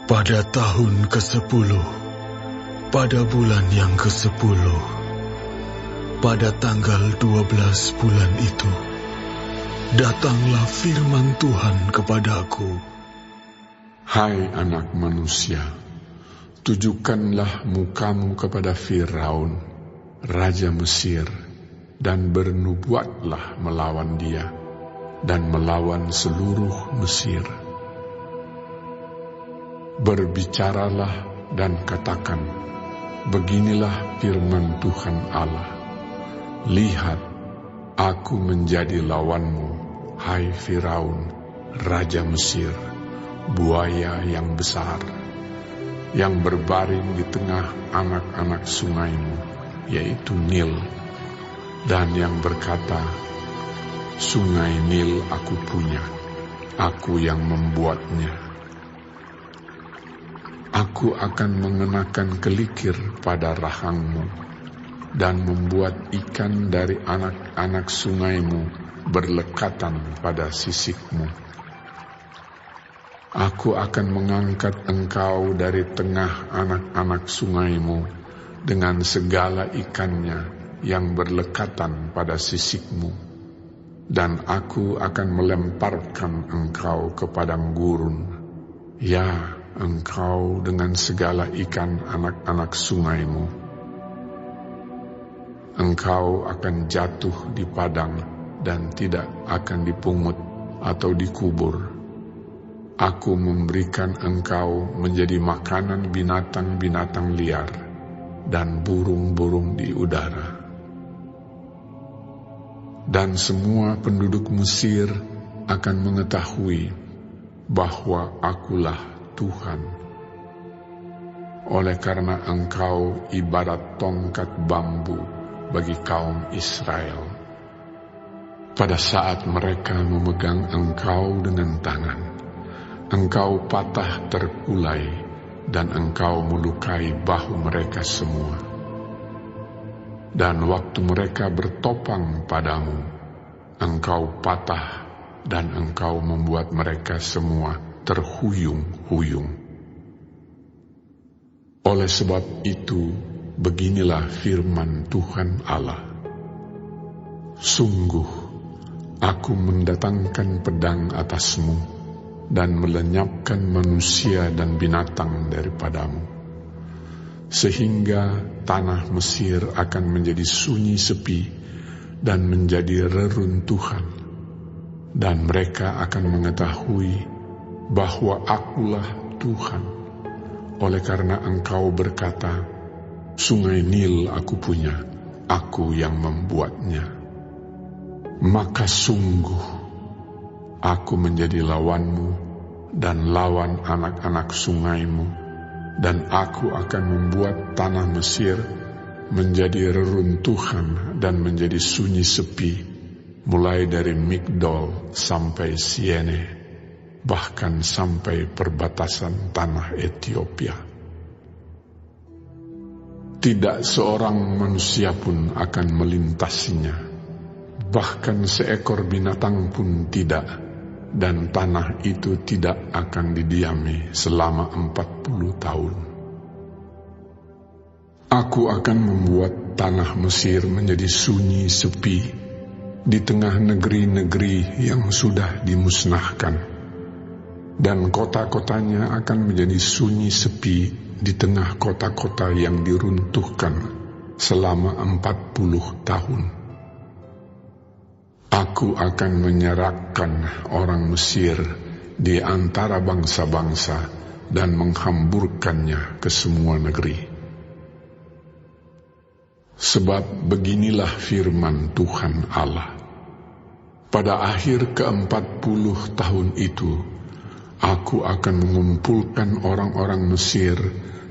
Pada tahun ke-10, pada bulan yang ke-10, pada tanggal 12 bulan itu, datanglah firman Tuhan kepadaku. Hai anak manusia, tujukanlah mukamu kepada Firaun, raja Mesir, dan bernubuatlah melawan dia, dan melawan seluruh Mesir. Berbicaralah dan katakan, beginilah firman Tuhan Allah. Lihat, aku menjadi lawanmu, hai Firaun, raja Mesir, buaya yang besar, yang berbaring di tengah anak-anak sungaimu, yaitu Nil, dan yang berkata, sungai Nil aku punya, aku yang membuatnya. Aku akan mengenakan kelikir pada rahangmu, dan membuat ikan dari anak-anak sungaimu berlekatan pada sisikmu. Aku akan mengangkat engkau dari tengah anak-anak sungaimu dengan segala ikannya yang berlekatan pada sisikmu, dan aku akan melemparkan engkau ke padang gurun. Ya, engkau dengan segala ikan anak-anak sungaimu. Engkau akan jatuh di padang dan tidak akan dipungut atau dikubur. Aku memberikan engkau menjadi makanan binatang-binatang liar dan burung-burung di udara. Dan semua penduduk Mesir akan mengetahui bahwa akulah Tuhan, oleh karena engkau ibarat tongkat bambu bagi kaum Israel. Pada saat mereka memegang engkau dengan tangan, engkau patah terkulai dan engkau melukai bahu mereka semua. Dan waktu mereka bertopang padamu, engkau patah dan engkau membuat mereka semua terhuyung-huyung. Oleh sebab itu, beginilah firman Tuhan Allah. Sungguh, aku mendatangkan pedang atasmu dan melenyapkan manusia dan binatang daripadamu, sehingga tanah Mesir akan menjadi sunyi sepi dan menjadi reruntuhan, dan mereka akan mengetahui bahwa akulah Tuhan, oleh karena engkau berkata, sungai Nil aku punya, aku yang membuatnya. Maka sungguh, aku menjadi lawanmu dan lawan anak-anak sungaimu, dan aku akan membuat tanah Mesir menjadi reruntuhan dan menjadi sunyi sepi, mulai dari Migdol sampai Siene, bahkan sampai perbatasan tanah Ethiopia. Tidak seorang manusia pun akan melintasinya, bahkan seekor binatang pun tidak, dan tanah itu tidak akan didiami selama 40 tahun. Aku akan membuat tanah Mesir menjadi sunyi sepi di tengah negeri-negeri yang sudah dimusnahkan, dan kota-kotanya akan menjadi sunyi sepi di tengah kota-kota yang diruntuhkan selama 40 tahun. Aku akan menyerahkan orang Mesir di antara bangsa-bangsa dan menghamburkannya ke semua negeri. Sebab beginilah firman Tuhan Allah. Pada akhir ke-40 tahun itu, aku akan mengumpulkan orang-orang Mesir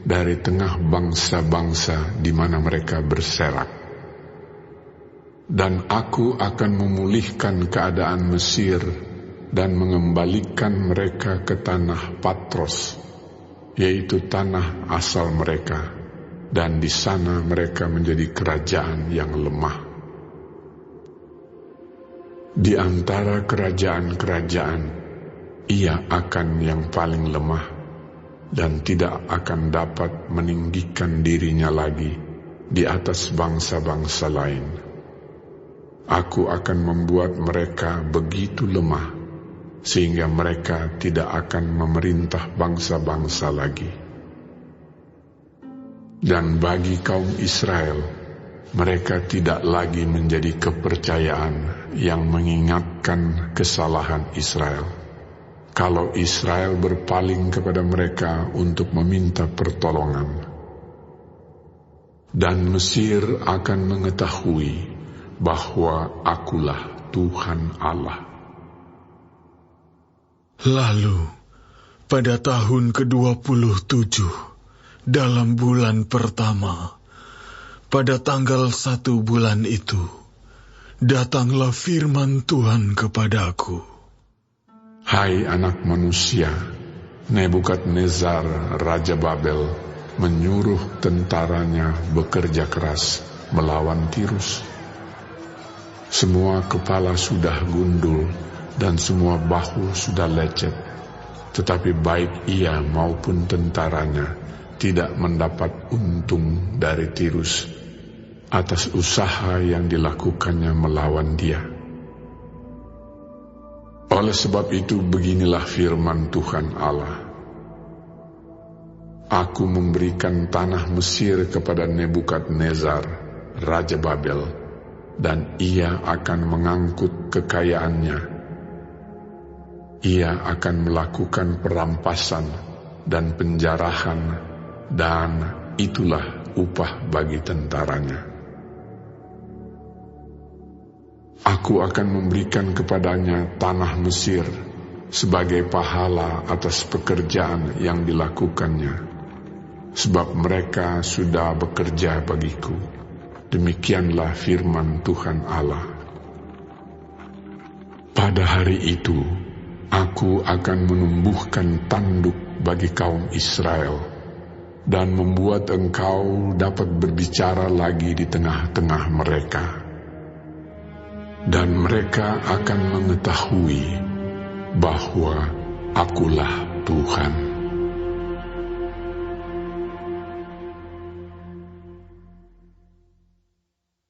dari tengah bangsa-bangsa di mana mereka berserak. Dan aku akan memulihkan keadaan Mesir dan mengembalikan mereka ke tanah Patros, yaitu tanah asal mereka, dan di sana mereka menjadi kerajaan yang lemah. Di antara kerajaan-kerajaan, ia akan yang paling lemah, dan tidak akan dapat meninggikan dirinya lagi di atas bangsa-bangsa lain. Aku akan membuat mereka begitu lemah, sehingga mereka tidak akan memerintah bangsa-bangsa lagi. Dan bagi kaum Israel, mereka tidak lagi menjadi kepercayaan yang mengingatkan kesalahan Israel. Kalau Israel berpaling kepada mereka untuk meminta pertolongan, dan Mesir akan mengetahui bahwa Akulah Tuhan Allah. Lalu, pada tahun ke-27, dalam bulan pertama, pada tanggal 1 bulan itu, datanglah firman Tuhan kepadaku. Hai anak manusia, Nebukadnezar Raja Babel menyuruh tentaranya bekerja keras melawan Tirus. Semua kepala sudah gundul dan semua bahu sudah lecet, tetapi baik ia maupun tentaranya tidak mendapat untung dari Tirus atas usaha yang dilakukannya melawan dia. Oleh sebab itu beginilah firman Tuhan Allah. Aku memberikan tanah Mesir kepada Nebukadnezar Raja Babel, dan ia akan mengangkut kekayaannya. Ia akan melakukan perampasan dan penjarahan, dan itulah upah bagi tentaranya. Aku akan memberikan kepadanya tanah Mesir sebagai pahala atas pekerjaan yang dilakukannya, sebab mereka sudah bekerja bagiku. Demikianlah firman Tuhan Allah. Pada hari itu, aku akan menumbuhkan tanduk bagi kaum Israel, dan membuat engkau dapat berbicara lagi di tengah-tengah mereka. Dan mereka akan mengetahui bahwa Akulah Tuhan.